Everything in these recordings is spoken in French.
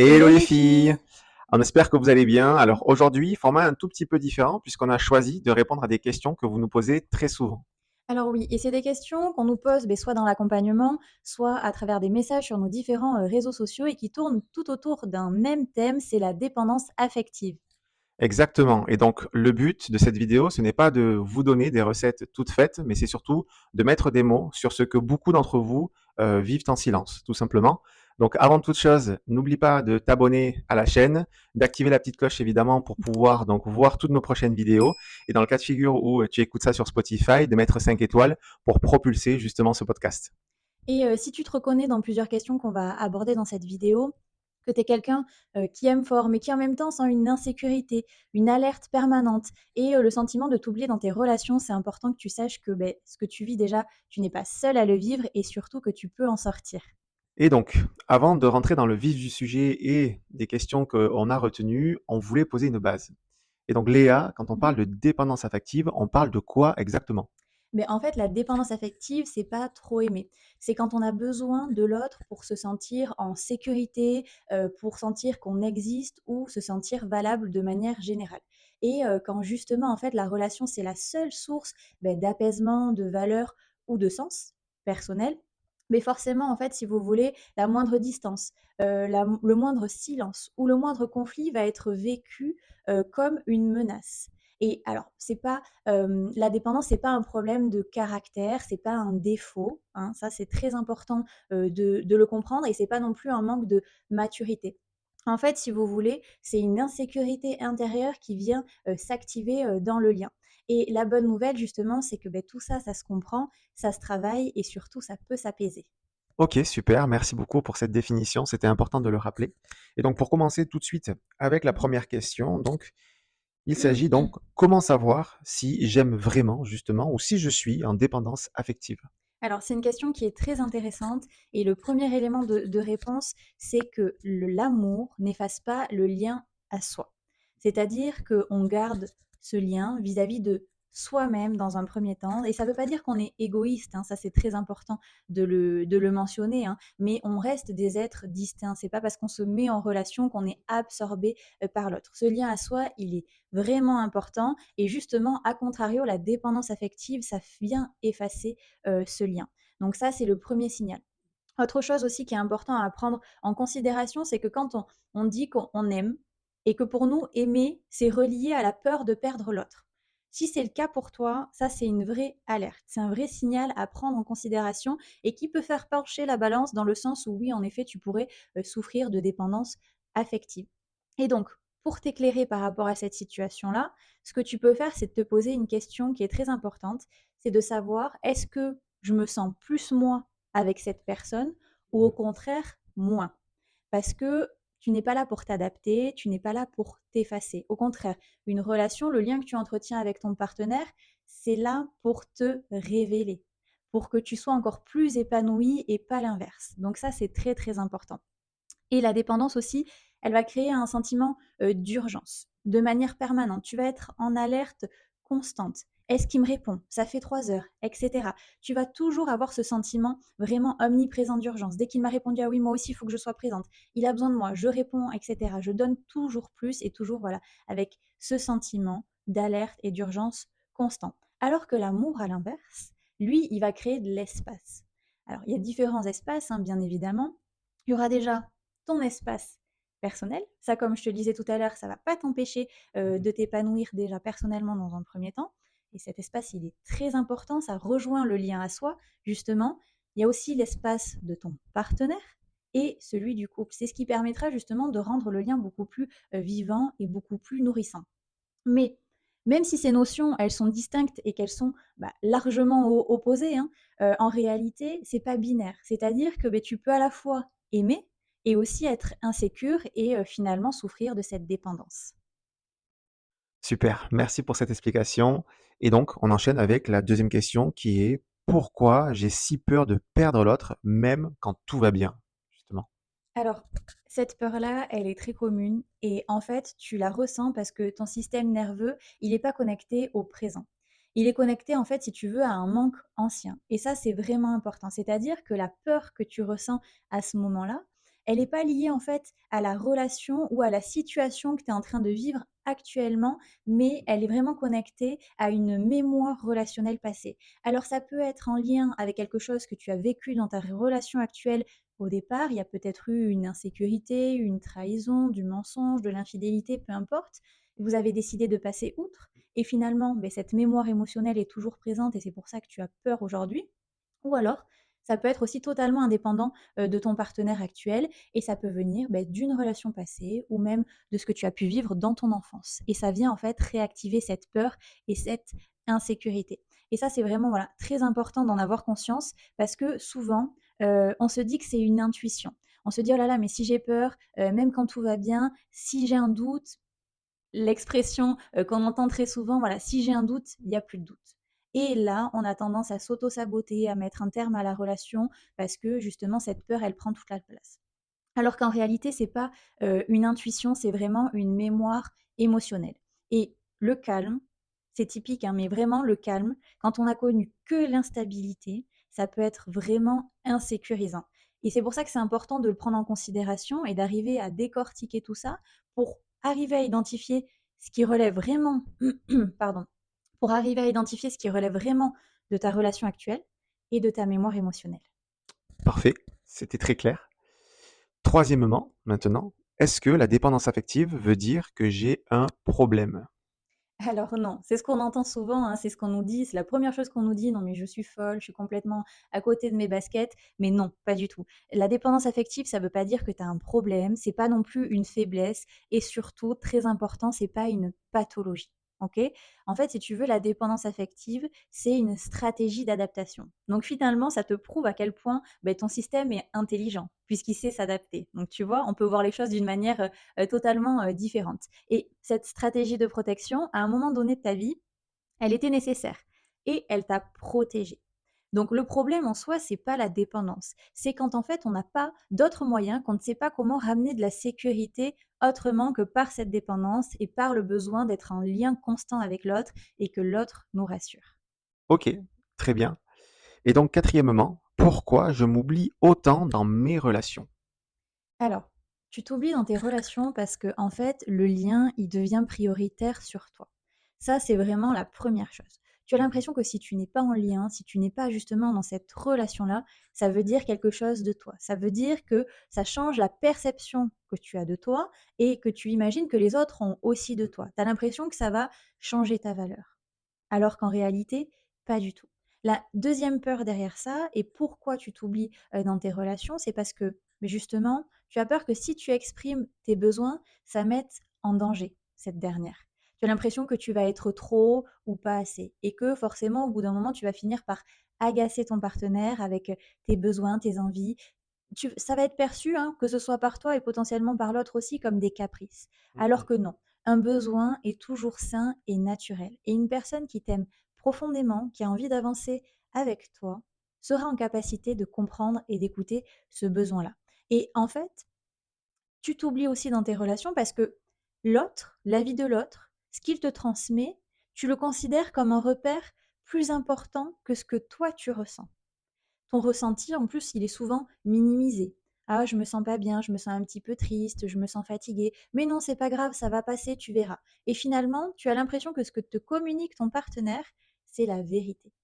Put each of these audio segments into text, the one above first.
Hello Hello les les filles! filles! On espère que vous allez bien. Alors aujourd'hui, format un tout petit peu différent puisqu'on a choisi de répondre à des questions que vous nous posez très souvent. Alors oui, et c'est des questions qu'on nous pose soit dans l'accompagnement, soit à travers des messages sur nos différents réseaux sociaux et qui tournent tout autour d'un même thème, c'est la dépendance affective. Exactement. Et donc le but de cette vidéo, ce n'est pas de vous donner des recettes toutes faites, mais c'est surtout de mettre des mots sur ce que beaucoup d'entre vous vivent en silence, tout simplement. Donc avant toute chose, n'oublie pas de t'abonner à la chaîne, d'activer la petite cloche évidemment pour pouvoir donc voir toutes nos prochaines vidéos. Et dans le cas de figure où tu écoutes ça sur Spotify, de mettre 5 étoiles pour propulser justement ce podcast. Et si tu te reconnais dans plusieurs questions qu'on va aborder dans cette vidéo, que tu es quelqu'un qui aime fort, mais qui en même temps sent une insécurité, une alerte permanente et le sentiment de t'oublier dans tes relations, c'est important que tu saches que ce que tu vis déjà, tu n'es pas seul à le vivre et surtout que tu peux en sortir. Et donc, avant de rentrer dans le vif du sujet et des questions qu'on a retenues, on voulait poser une base. Et donc, Léa, quand on parle de dépendance affective, on parle de quoi exactement? Mais en fait, la dépendance affective, c'est pas trop aimer. C'est quand on a besoin de l'autre pour se sentir en sécurité, pour sentir qu'on existe ou se sentir valable de manière générale. Et quand justement, en fait, la relation, c'est la seule source, d'apaisement, de valeur ou de sens personnel, mais forcément, en fait, si vous voulez, la moindre distance, le moindre silence ou le moindre conflit va être vécu, comme une menace. Et alors, c'est pas la dépendance, c'est pas un problème de caractère, c'est pas un défaut, hein, ça c'est très important, de le comprendre et c'est pas non plus un manque de maturité. En fait, si vous voulez, c'est une insécurité intérieure qui vient, s'activer, dans le lien et la bonne nouvelle justement, c'est que, tout ça, ça se comprend, ça se travaille et surtout ça peut s'apaiser. Ok, super, merci beaucoup pour cette définition, c'était important de le rappeler. Et donc, pour commencer tout de suite avec la première question, donc, il s'agit donc comment savoir si j'aime vraiment, justement, ou si je suis en dépendance affective. Alors, c'est une question qui est très intéressante et le premier élément de réponse, c'est que l'amour n'efface pas le lien à soi. C'est-à-dire qu'on garde ce lien vis-à-vis de soi-même dans un premier temps. Et ça ne veut pas dire qu'on est égoïste, hein, ça c'est très important de le mentionner, hein, mais on reste des êtres distincts. C'est pas parce qu'on se met en relation qu'on est absorbé par l'autre. Ce lien à soi, il est vraiment important. Et justement, à contrario, la dépendance affective, ça vient effacer ce lien. Donc ça, c'est le premier signal. Autre chose aussi qui est important à prendre en considération, c'est que quand on dit qu'on aime et que pour nous, aimer, c'est relié à la peur de perdre l'autre. Si c'est le cas pour toi, ça c'est une vraie alerte, c'est un vrai signal à prendre en considération et qui peut faire pencher la balance dans le sens où oui, en effet, tu pourrais souffrir de dépendance affective. Et donc, pour t'éclairer par rapport à cette situation-là, ce que tu peux faire, c'est de te poser une question qui est très importante, c'est de savoir est-ce que je me sens plus moi avec cette personne ou au contraire moins. Parce que tu n'es pas là pour t'adapter, tu n'es pas là pour t'effacer. Au contraire, une relation, le lien que tu entretiens avec ton partenaire, c'est là pour te révéler, pour que tu sois encore plus épanoui et pas l'inverse. Donc ça, c'est très très important. Et la dépendance aussi, elle va créer un sentiment d'urgence, de manière permanente. Tu vas être en alerte constante. Est-ce qu'il me répond? Ça fait 3 heures, etc. Tu vas toujours avoir ce sentiment vraiment omniprésent d'urgence. Dès qu'il m'a répondu, ah oui, moi aussi, il faut que je sois présente. Il a besoin de moi, je réponds, etc. Je donne toujours plus et toujours, voilà, avec ce sentiment d'alerte et d'urgence constant. Alors que l'amour, à l'inverse, lui, il va créer de l'espace. Alors, il y a différents espaces, hein, bien évidemment. Il y aura déjà ton espace personnel. Ça, comme je te le disais tout à l'heure, ça ne va pas t'empêcher de t'épanouir déjà personnellement dans un premier temps. Et cet espace, il est très important, ça rejoint le lien à soi, justement. Il y a aussi l'espace de ton partenaire et celui du couple. C'est ce qui permettra justement de rendre le lien beaucoup plus vivant et beaucoup plus nourrissant. Mais même si ces notions, elles sont distinctes et qu'elles sont largement opposées, hein, en réalité, c'est pas binaire. C'est-à-dire que tu peux à la fois aimer et aussi être insécure et finalement souffrir de cette dépendance. Super, merci pour cette explication. Et donc, on enchaîne avec la deuxième question qui est pourquoi j'ai si peur de perdre l'autre, même quand tout va bien, justement. Alors, cette peur-là, elle est très commune et en fait, tu la ressens parce que ton système nerveux, il n'est pas connecté au présent. Il est connecté, en fait, si tu veux, à un manque ancien. Et ça, c'est vraiment important. C'est-à-dire que la peur que tu ressens à ce moment-là, elle n'est pas liée en fait à la relation ou à la situation que tu es en train de vivre actuellement, mais elle est vraiment connectée à une mémoire relationnelle passée. Alors ça peut être en lien avec quelque chose que tu as vécu dans ta relation actuelle au départ, il y a peut-être eu une insécurité, une trahison, du mensonge, de l'infidélité, peu importe. Vous avez décidé de passer outre et finalement, beh, cette mémoire émotionnelle est toujours présente et c'est pour ça que tu as peur aujourd'hui. Ou alors, ça peut être aussi totalement indépendant, de ton partenaire actuel et ça peut venir, beh, d'une relation passée ou même de ce que tu as pu vivre dans ton enfance et ça vient en fait réactiver cette peur et cette insécurité et ça, c'est vraiment, voilà, très important d'en avoir conscience parce que souvent, on se dit que c'est une intuition. On se dit: «Oh là là, mais si j'ai peur, même quand tout va bien, si j'ai un doute», l'expression, qu'on entend très souvent, voilà: «Si j'ai un doute, il y a plus de doute» et là, on a tendance à s'auto-saboter, à mettre un terme à la relation parce que justement cette peur, elle prend toute la place. Alors qu'en réalité, c'est pas, une intuition, c'est vraiment une mémoire émotionnelle et le calme, c'est typique, hein, mais vraiment le calme, quand on a connu que l'instabilité, ça peut être vraiment insécurisant et c'est pour ça que c'est important de le prendre en considération et d'arriver à décortiquer tout ça pour arriver à identifier ce qui relève vraiment pardon, pour arriver à identifier ce qui relève vraiment de ta relation actuelle et de ta mémoire émotionnelle. Parfait, c'était très clair. Troisièmement, maintenant, est-ce que la dépendance affective veut dire que j'ai un problème? Alors non, c'est ce qu'on entend souvent, hein, c'est ce qu'on nous dit, c'est la première chose qu'on nous dit: «Non mais je suis folle, je suis complètement à côté de mes baskets», mais non, pas du tout. La dépendance affective, ça veut pas dire que tu as un problème, c'est pas non plus une faiblesse et surtout, très important, c'est pas une pathologie, OK? En fait, si tu veux, la dépendance affective, c'est une stratégie d'adaptation. Donc finalement, ça te prouve à quel point, beh, ton système est intelligent puisqu'il sait s'adapter. Donc tu vois, on peut voir les choses d'une manière, totalement, différente. Et cette stratégie de protection, à un moment donné de ta vie, elle était nécessaire et elle t'a protégé. Donc le problème en soi, c'est pas la dépendance. C'est quand en fait on n'a pas d'autres moyens, qu'on ne sait pas comment ramener de la sécurité autrement que par cette dépendance et par le besoin d'être en lien constant avec l'autre et que l'autre nous rassure. Ok, très bien. Et donc, quatrièmement, pourquoi je m'oublie autant dans mes relations? Alors, tu t'oublies dans tes relations parce que en fait, le lien, il devient prioritaire sur toi. Ça, c'est vraiment la première chose. Tu as l'impression que si tu n'es pas en lien, si tu n'es pas justement dans cette relation-là, ça veut dire quelque chose de toi. Ça veut dire que ça change la perception que tu as de toi et que tu imagines que les autres ont aussi de toi. Tu as l'impression que ça va changer ta valeur. Alors qu'en réalité, pas du tout. La deuxième peur derrière ça et pourquoi tu t'oublies, dans tes relations, c'est parce que, mais justement, tu as peur que si tu exprimes tes besoins, ça mette en danger cette dernière. Tu as l'impression que tu vas être trop ou pas assez et que forcément, au bout d'un moment, tu vas finir par agacer ton partenaire avec, tes besoins, tes envies. Ça va être perçu, hein, que ce soit par toi et potentiellement par l'autre aussi, comme des caprices. Alors Mhm. que non, un besoin est toujours sain et naturel. Et une personne qui t'aime profondément, qui a envie d'avancer avec toi, sera en capacité de comprendre et d'écouter ce besoin-là. Et en fait, tu t'oublies aussi dans tes relations parce que l'autre, la vie de l'autre, ce qu'il te transmet, tu le considères comme un repère plus important que ce que toi tu ressens. Ton ressenti, en plus, il est souvent minimisé. «Ah, je me sens pas bien, je me sens un petit peu triste, je me sens fatiguée. Mais non, c'est pas grave, ça va passer, tu verras». Et finalement, tu as l'impression que ce que te communique ton partenaire, c'est la vérité.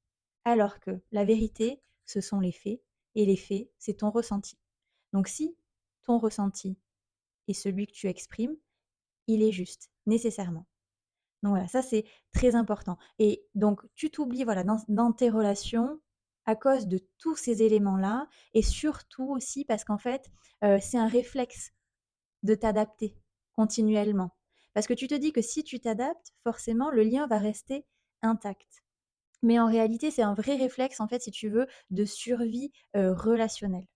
Alors que la vérité, ce sont les faits et les faits, c'est ton ressenti. Donc si ton ressenti est celui que tu exprimes, il est juste, nécessairement. Donc voilà, ça c'est très important et donc tu t'oublies, voilà, dans tes relations à cause de tous ces éléments-là et surtout aussi parce qu'en fait, c'est un réflexe de t'adapter continuellement. Parce que tu te dis que si tu t'adaptes, forcément le lien va rester intact. Mais en réalité, c'est un vrai réflexe, en fait, si tu veux, de survie, relationnelle.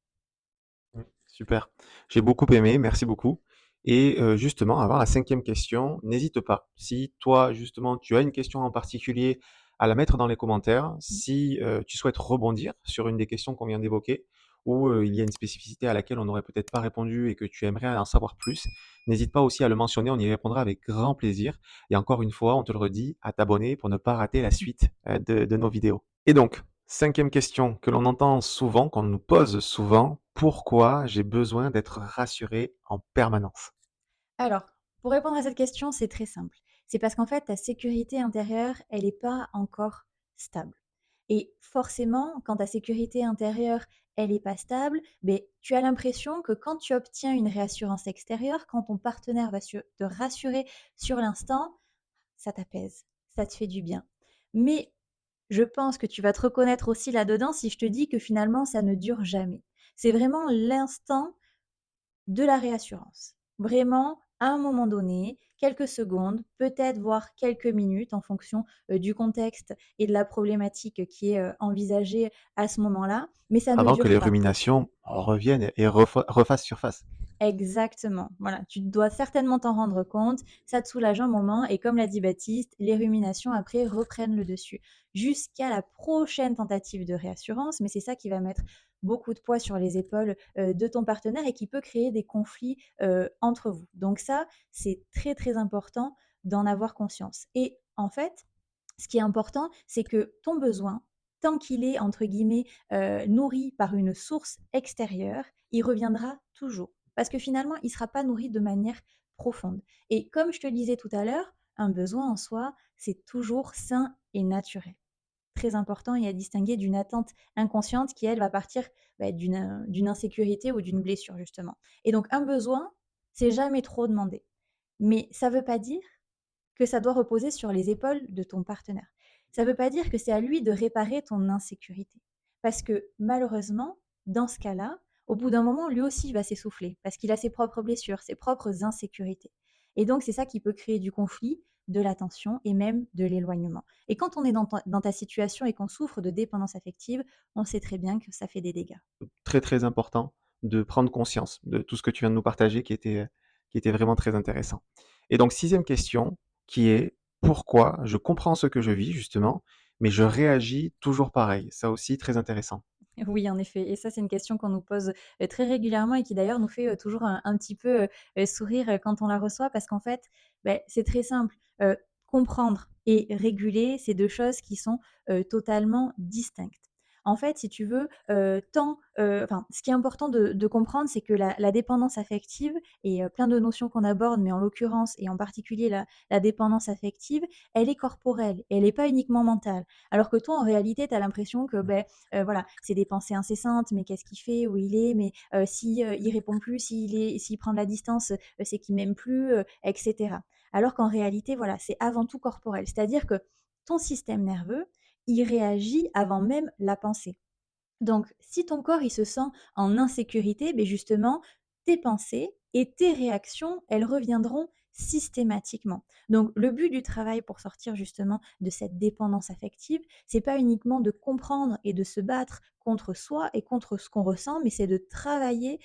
Super. J'ai beaucoup aimé, merci beaucoup. Et justement, avant la cinquième question, n'hésite pas. Si toi, justement, tu as une question en particulier, à la mettre dans les commentaires. Mmh. Si tu souhaites rebondir sur une des questions qu'on vient d'évoquer, ou il y a une spécificité à laquelle on n'aurait peut-être pas répondu et que tu aimerais en savoir plus, n'hésite pas aussi à le mentionner, on y répondra avec grand plaisir. Et encore une fois, on te le redit, à t'abonner pour ne pas rater la suite de nos vidéos. Et donc, cinquième question que l'on entend souvent, qu'on nous pose souvent, pourquoi j'ai besoin d'être rassuré en permanence? Alors, pour répondre à cette question, c'est très simple. C'est parce qu'en fait, ta sécurité intérieure, elle n'est pas encore stable. Et forcément, quand ta sécurité intérieure, elle n'est pas stable, ben, tu as l'impression que quand tu obtiens une réassurance extérieure, quand ton partenaire va te rassurer sur l'instant, ça t'apaise, ça te fait du bien. Mais je pense que tu vas te reconnaître aussi là-dedans si je te dis que finalement, ça ne dure jamais. C'est vraiment l'instant de la réassurance. Vraiment, à un moment donné, quelques secondes, peut-être voire quelques minutes en fonction, du contexte et de la problématique qui est, envisagée à ce moment-là, mais ça ne Avant que dure les pas. ruminations reviennent et refassent surface. Exactement, voilà, tu dois certainement t'en rendre compte, ça te soulage un moment et comme l'a dit Baptiste, les ruminations après reprennent le dessus. Jusqu'à la prochaine tentative de réassurance, mais c'est ça qui va mettre beaucoup de poids sur les épaules, de ton partenaire et qui peut créer des conflits, entre vous. Donc ça, c'est très, très important d'en avoir conscience et en fait, ce qui est important, c'est que ton besoin, tant qu'il est entre guillemets, «nourri» par une source extérieure, il reviendra toujours. Parce que finalement, il ne sera pas nourri de manière profonde. Et comme je te le disais tout à l'heure, un besoin en soi, c'est toujours sain et naturel. Très important et à distinguer d'une attente inconsciente qui, elle, va partir bah, d'une insécurité ou d'une blessure, justement. Et donc, un besoin, c'est jamais trop demandé. Mais ça ne veut pas dire que ça doit reposer sur les épaules de ton partenaire. Ça ne veut pas dire que c'est à lui de réparer ton insécurité. Parce que malheureusement, dans ce cas-là, au bout d'un moment, lui aussi va s'essouffler, parce qu'il a ses propres blessures, ses propres insécurités. Et donc, c'est ça qui peut créer du conflit, de la tension et même de l'éloignement. Et quand on est dans ta situation et qu'on souffre de dépendance affective, on sait très bien que ça fait des dégâts. Très, très important de prendre conscience de tout ce que tu viens de nous partager qui était vraiment très intéressant. Et donc sixième question qui est: pourquoi je comprends ce que je vis justement, mais je réagis toujours pareil? Ça aussi très intéressant. Oui, en effet et ça, c'est une question qu'on nous pose, très régulièrement et qui d'ailleurs nous fait, toujours un petit peu, sourire, quand on la reçoit parce qu'en fait, beh, c'est très simple, comprendre et réguler, c'est 2 choses qui sont, totalement distinctes. En fait, si tu veux, enfin, ce qui est important de comprendre, c'est que la dépendance affective et plein de notions qu'on aborde, mais en l'occurrence et en particulier la dépendance affective, elle est corporelle, elle est pas uniquement mentale. Alors que toi, en réalité, tu as l'impression que, beh, voilà, c'est des pensées incessantes, mais qu'est-ce qu'il fait? Où il est? Mais si, il répond plus, s'il prend de la distance, c'est qu'il m'aime plus, et cetera. Alors qu'en réalité, voilà, c'est avant tout corporel. C'est-à-dire que ton système nerveux, il réagit avant même la pensée. Donc, si ton corps, il se sent en insécurité, beh, justement, tes pensées et tes réactions, elles reviendront systématiquement. Donc, le but du travail pour sortir justement de cette dépendance affective, c'est pas uniquement de comprendre et de se battre contre soi et contre ce qu'on ressent, mais c'est de travailler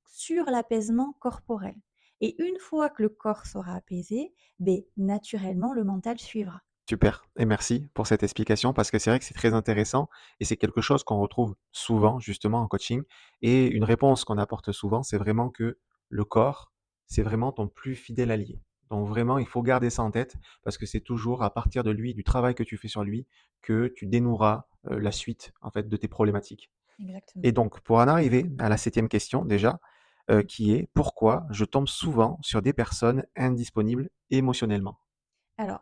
sur l'apaisement corporel. Et une fois que le corps sera apaisé, beh, naturellement, le mental suivra. Super et merci pour cette explication parce que c'est vrai que c'est très intéressant et c'est quelque chose qu'on retrouve souvent justement en coaching et une réponse qu'on apporte souvent, c'est vraiment que le corps, c'est vraiment ton plus fidèle allié. Donc vraiment, il faut garder ça en tête parce que c'est toujours à partir de lui, du travail que tu fais sur lui, que tu dénoueras, la suite en fait de tes problématiques. Exactement. Et donc pour en arriver à la septième question déjà, qui est: pourquoi je tombe souvent sur des personnes indisponibles émotionnellement? Alors,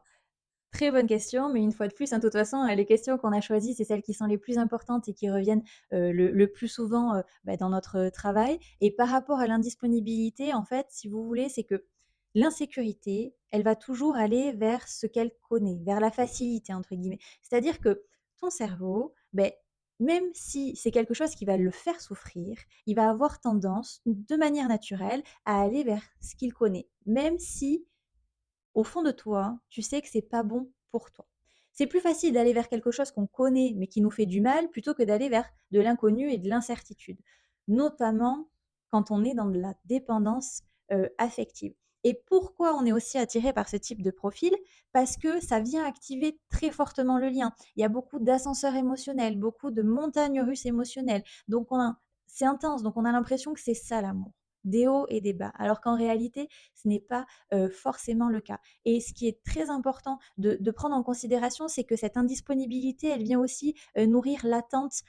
très bonne question, mais une fois de plus, hein, de toute façon, les questions qu'on a choisies, c'est celles qui sont les plus importantes et qui reviennent, le plus souvent, bah, dans notre travail et par rapport à l'indisponibilité, en fait, si vous voulez, c'est que l'insécurité, elle va toujours aller vers ce qu'elle connaît, vers «la facilité» entre guillemets. C'est-à-dire que ton cerveau, beh, même si c'est quelque chose qui va le faire souffrir, il va avoir tendance, de manière naturelle, à aller vers ce qu'il connaît, même si au fond de toi, tu sais que c'est pas bon pour toi. C'est plus facile d'aller vers quelque chose qu'on connaît, mais qui nous fait du mal, plutôt que d'aller vers de l'inconnu et de l'incertitude. Notamment quand on est dans de la dépendance affective. Et pourquoi on est aussi attiré par ce type de profil? Parce que ça vient activer très fortement le lien. Il y a beaucoup d'ascenseurs émotionnels, beaucoup de montagnes russes émotionnelles. Donc c'est intense, donc on a l'impression que c'est ça l'amour, des hauts et des bas. Alors qu'en réalité, ce n'est pas forcément le cas. Et ce qui est très important de prendre en considération, c'est que cette indisponibilité, elle vient aussi nourrir l'attente,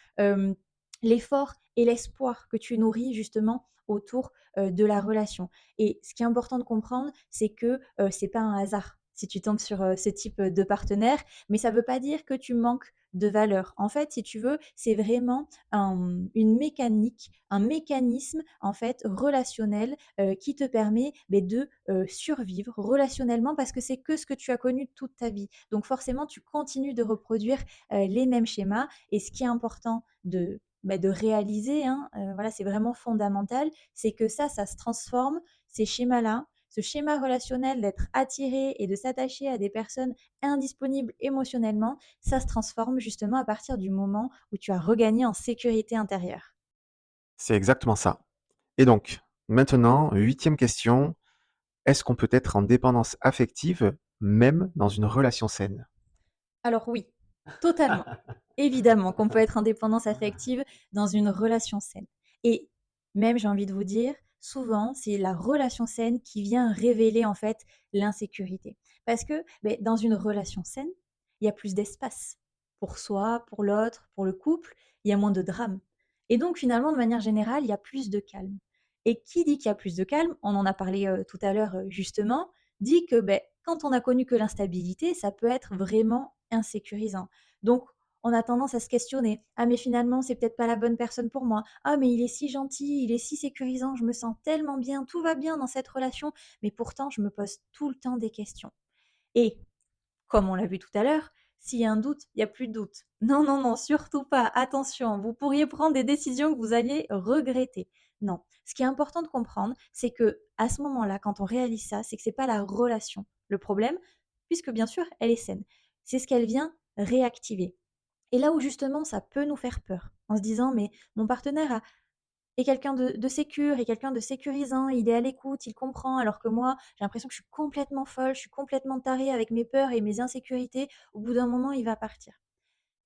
l'effort et l'espoir que tu nourris justement autour, de la relation. Et ce qui est important de comprendre, c'est que, c'est pas un hasard si tu tombes sur, ce type, de partenaire, mais ça veut pas dire que tu manques de valeur. En fait, si tu veux, c'est vraiment une mécanique, un mécanisme en fait relationnel, qui te permet, beh, de, survivre relationnellement parce que c'est que ce que tu as connu toute ta vie. Donc forcément, tu continues de reproduire, les mêmes schémas et ce qui est important de réaliser, hein, voilà, c'est vraiment fondamental, c'est que ça se transforme, ces schémas-là, ce schéma relationnel d'être attiré et de s'attacher à des personnes indisponibles émotionnellement, ça se transforme justement à partir du moment où tu as regagné en sécurité intérieure. C'est exactement ça. Et donc, maintenant, huitième question, est-ce qu'on peut être en dépendance affective même dans une relation saine? Alors oui, totalement. Évidemment qu'on peut être en dépendance affective dans une relation saine. Et même, j'ai envie de vous dire, souvent, c'est la relation saine qui vient révéler en fait l'insécurité. Parce que dans une relation saine, il y a plus d'espace pour soi, pour l'autre, pour le couple, il y a moins de drame. Et donc finalement, de manière générale, il y a plus de calme. Et qui dit qu'il y a plus de calme, on en a parlé tout à l'heure justement, dit que quand on a connu que l'instabilité, ça peut être vraiment insécurisant. Donc, on a tendance à se questionner. Ah, mais finalement, c'est peut-être pas la bonne personne pour moi. Ah, mais il est si gentil, il est si sécurisant, je me sens tellement bien, tout va bien dans cette relation, mais pourtant, je me pose tout le temps des questions. Et comme on l'a vu tout à l'heure, s'il y a un doute, il y a plus de doute. Non, non, non, surtout pas. Attention, vous pourriez prendre des décisions que vous alliez regretter. Non. Ce qui est important de comprendre, c'est que à ce moment-là, quand on réalise ça, c'est que c'est pas la relation le problème, puisque bien sûr, elle est saine. C'est ce qu'elle vient réactiver. Et là où justement ça peut nous faire peur, en se disant: «Mais mon partenaire est quelqu'un de sécure, est quelqu'un de sécurisant, il est à l'écoute, il comprend, alors que moi, j'ai l'impression que je suis complètement folle, je suis complètement tarée avec mes peurs et mes insécurités. Au bout d'un moment, il va partir».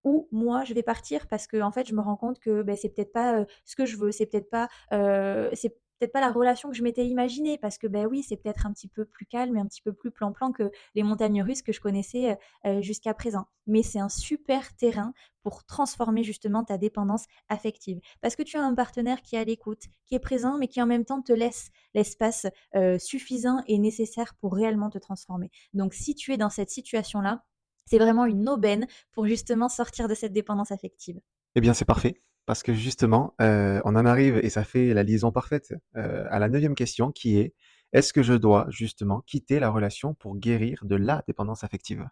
Ou moi, je vais partir parce que en fait, je me rends compte que, c'est peut-être pas, ce que je veux, c'est peut-être pas la relation que je m'étais imaginée parce que, oui, c'est peut-être un petit peu plus calme et un petit peu plus plan-plan que les montagnes russes que je connaissais, jusqu'à présent. Mais c'est un super terrain pour transformer justement ta dépendance affective. Parce que tu as un partenaire qui est à l'écoute, qui est présent, mais qui en même temps te laisse l'espace, suffisant et nécessaire pour réellement te transformer. Donc si tu es dans cette situation-là, c'est vraiment une aubaine pour justement sortir de cette dépendance affective. Eh bien, c'est parfait, parce que justement, on en arrive et ça fait la liaison parfaite, à la neuvième question qui est: est-ce que je dois justement quitter la relation pour guérir de la dépendance affective?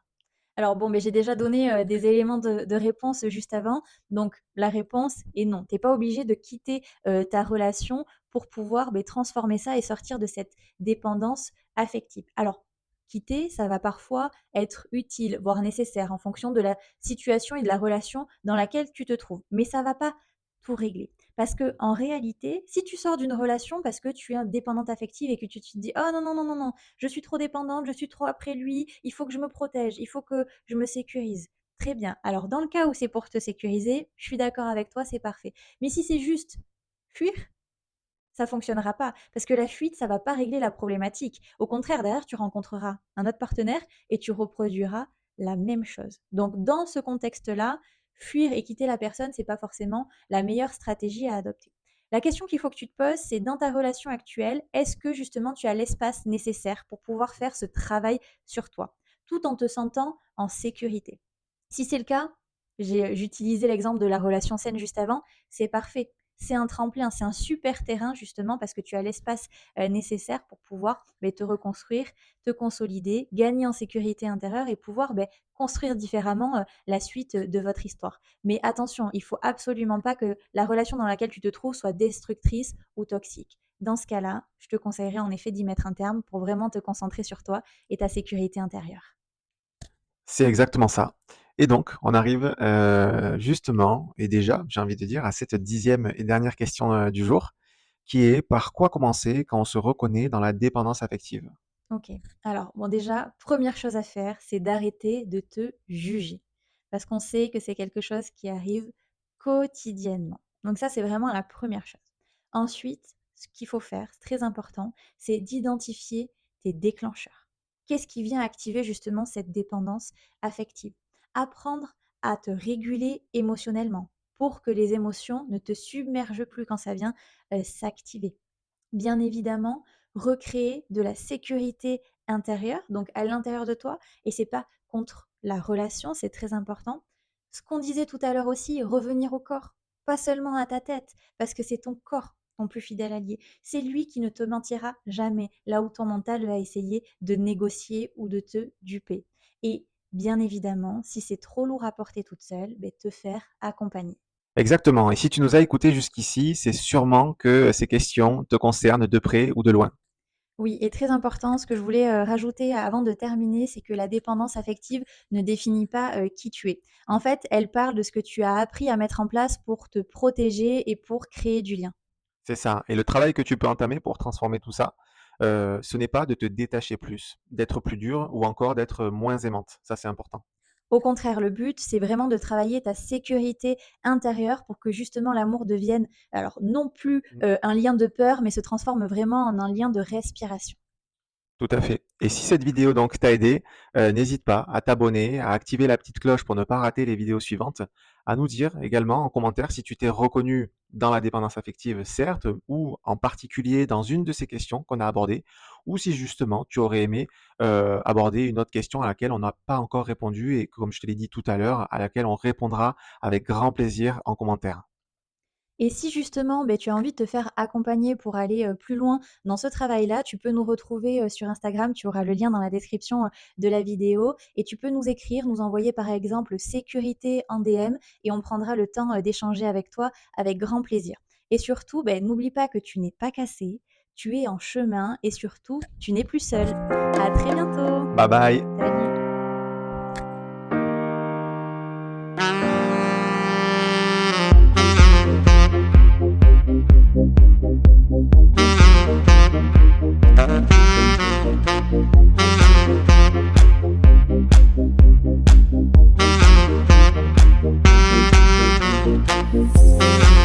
Alors bon, mais j'ai déjà donné, des éléments de réponse, juste avant, donc la réponse est non. Tu es pas obligé de quitter, ta relation pour pouvoir, transformer ça et sortir de cette dépendance affective. Alors, quitter, ça va parfois être utile, voire nécessaire en fonction de la situation et de la relation dans laquelle tu te trouves, mais ça va pas tout régler. Parce que en réalité, si tu sors d'une relation parce que tu es dépendante affective et que tu te dis: «Oh non, non, non, non, non, je suis trop dépendante, je suis trop après lui, il faut que je me protège, il faut que je me sécurise». Très bien. Alors dans le cas où c'est pour te sécuriser, je suis d'accord avec toi, c'est parfait. Mais si c'est juste fuir, ça fonctionnera pas parce que la fuite, ça va pas régler la problématique. Au contraire, derrière, tu rencontreras un autre partenaire et tu reproduiras la même chose. Donc dans ce contexte-là, fuir et quitter la personne, c'est pas forcément la meilleure stratégie à adopter. La question qu'il faut que tu te poses, c'est dans ta relation actuelle, est-ce que justement tu as l'espace nécessaire pour pouvoir faire ce travail sur toi, tout en te sentant en sécurité? Si c'est le cas, j'utilisais l'exemple de la relation saine juste avant, c'est parfait. C'est un tremplin, c'est un super terrain justement parce que tu as l'espace nécessaire pour pouvoir te reconstruire, te consolider, gagner en sécurité intérieure et pouvoir construire différemment la suite de votre histoire. Mais attention, il faut absolument pas que la relation dans laquelle tu te trouves soit destructrice ou toxique. Dans ce cas-là, je te conseillerais en effet d'y mettre un terme pour vraiment te concentrer sur toi et ta sécurité intérieure. C'est exactement ça. Et donc, on arrive, justement et déjà, j'ai envie de dire, à cette dixième et dernière question, du jour, qui est: par quoi commencer quand on se reconnaît dans la dépendance affective? OK. Alors, bon, déjà, première chose à faire, c'est d'arrêter de te juger. Parce qu'on sait que c'est quelque chose qui arrive quotidiennement. Donc ça, c'est vraiment la première chose. Ensuite, ce qu'il faut faire, c'est très important, c'est d'identifier tes déclencheurs. Qu'est-ce qui vient activer justement cette dépendance affective? Apprendre à te réguler émotionnellement pour que les émotions ne te submergent plus quand ça vient s'activer. Bien évidemment, recréer de la sécurité intérieure, donc à l'intérieur de toi, et c'est pas contre la relation, c'est très important. Ce qu'on disait tout à l'heure aussi, revenir au corps, pas seulement à ta tête, parce que c'est ton corps ton plus fidèle allié. C'est lui qui ne te mentira jamais, là où ton mental va essayer de négocier ou de te duper. Et bien évidemment, si c'est trop lourd à porter toute seule, te faire accompagner. Exactement. Et si tu nous as écoutés jusqu'ici, c'est sûrement que ces questions te concernent de près ou de loin. Oui, et très important, ce que je voulais, rajouter avant de terminer, c'est que la dépendance affective ne définit pas, qui tu es. En fait, elle parle de ce que tu as appris à mettre en place pour te protéger et pour créer du lien. C'est ça. Et le travail que tu peux entamer pour transformer tout ça, ce n'est pas de te détacher plus, d'être plus dur ou encore d'être moins aimante. Ça, c'est important. Au contraire, le but, c'est vraiment de travailler ta sécurité intérieure pour que justement l'amour devienne, alors non plus, un lien de peur, mais se transforme vraiment en un lien de respiration. Tout à fait. Et si cette vidéo donc t'a aidé, n'hésite pas à t'abonner, à activer la petite cloche pour ne pas rater les vidéos suivantes, à nous dire également en commentaire si tu t'es reconnu dans la dépendance affective, certes, ou en particulier dans une de ces questions qu'on a abordées, ou si justement tu aurais aimé aborder une autre question à laquelle on n'a pas encore répondu et comme je te l'ai dit tout à l'heure, à laquelle on répondra avec grand plaisir en commentaire. Et si justement, tu as envie de te faire accompagner pour aller, plus loin dans ce travail-là, tu peux nous retrouver, sur Instagram. Tu auras le lien dans la description, de la vidéo et tu peux nous écrire, nous envoyer par exemple «sécurité» en DM et on prendra le temps, d'échanger avec toi avec grand plaisir. Et surtout, n'oublie pas que tu n'es pas cassé, tu es en chemin et surtout, tu n'es plus seul. À très bientôt. Bye bye. Salut.